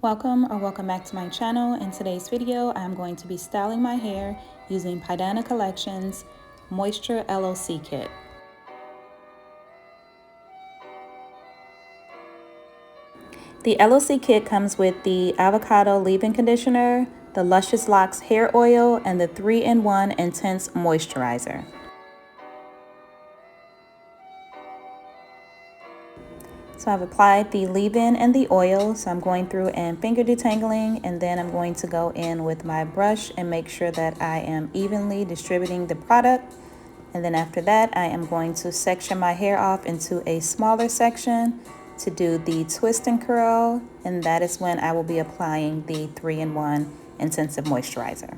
Welcome back to my channel. In today's video, I'm going to be styling my hair using Pidana Collection's Moisture LOC Kit. The LOC kit comes with the Avocado Leave-In Conditioner, the Luscious Locks Hair Oil, and the 3-in-1 Intense Moisturizer. So I've applied the leave-in and the oil, so I'm going through and finger detangling, and then I'm going to go in with my brush and make sure that I am evenly distributing the product. And then after that, I am going to section my hair off into a smaller section to do the twist and curl, and that is when I will be applying the 3-in-1 Intensive Moisturizer.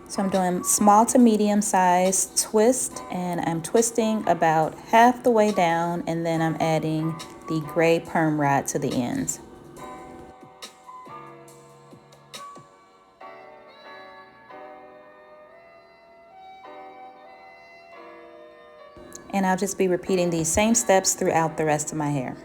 So I'm doing small to medium size twist, and I'm twisting about half the way down, and then I'm adding the gray perm rod to the ends. And I'll just be repeating these same steps throughout the rest of my hair.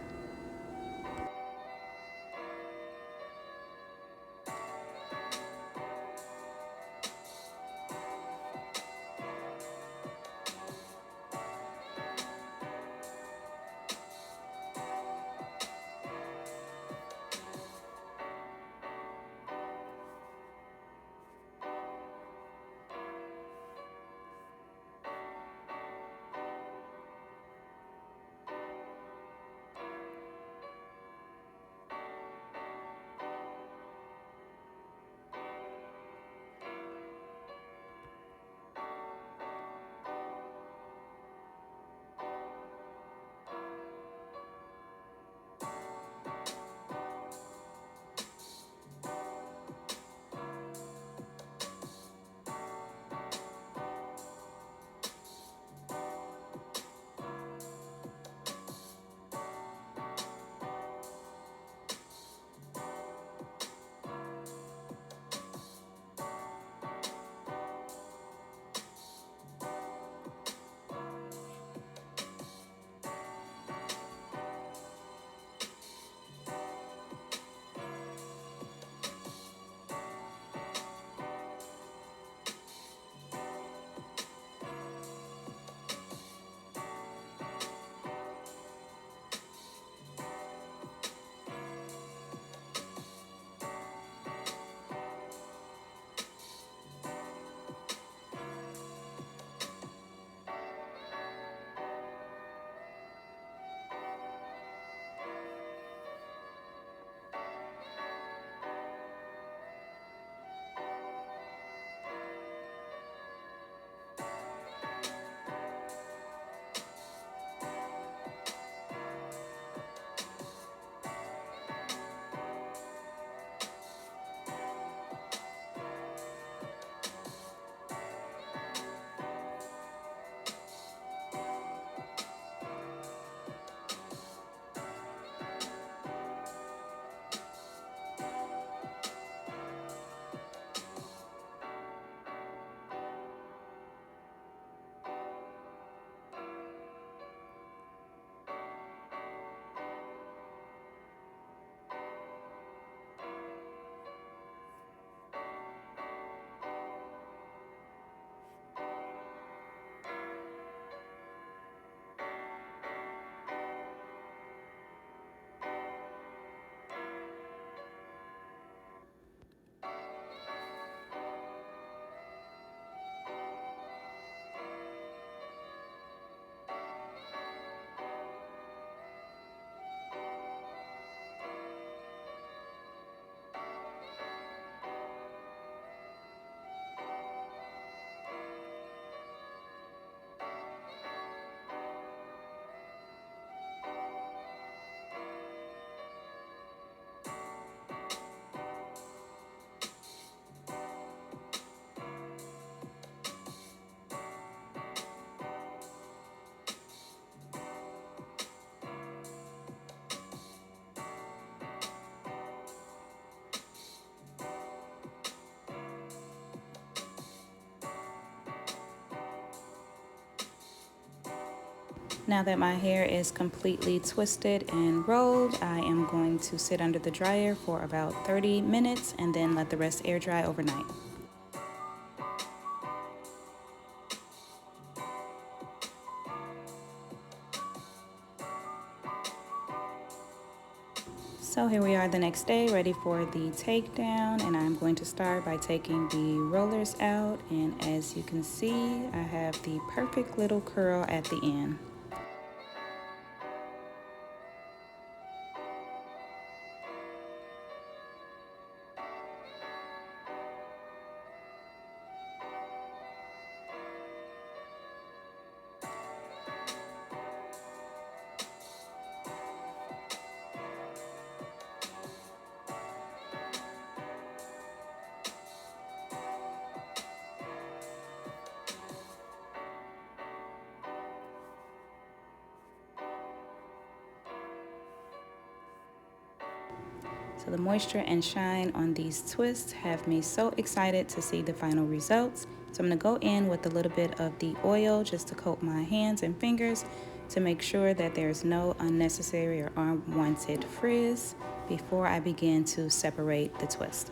Now that my hair is completely twisted and rolled, I am going to sit under the dryer for about 30 minutes and then let the rest air dry overnight. So here we are the next day, ready for the takedown, and I'm going to start by taking the rollers out, and as you can see, I have the perfect little curl at the end. So the moisture and shine on these twists have me so excited to see the final results. So I'm going to go in with a little bit of the oil just to coat my hands and fingers to make sure that there's no unnecessary or unwanted frizz before I begin to separate the twist.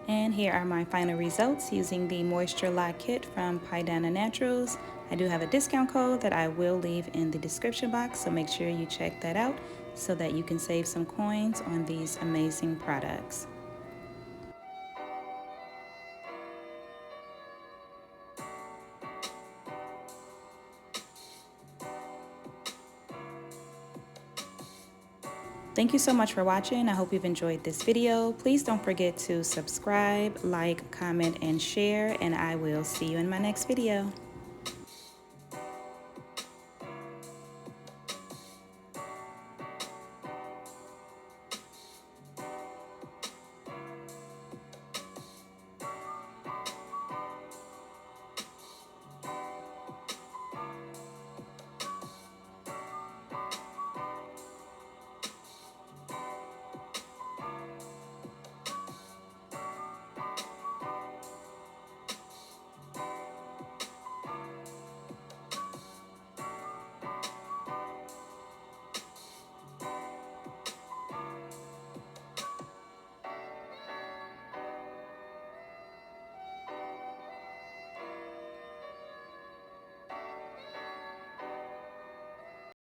And here are my final results using the Moisture Lock Kit from Pidana Naturals. I do have a discount code that I will leave in the description box, so make sure you check that out so that you can save some coins on these amazing products. Thank you so much for watching. I hope you've enjoyed this video. Please don't forget to subscribe, like, comment, and share, and I will see you in my next video.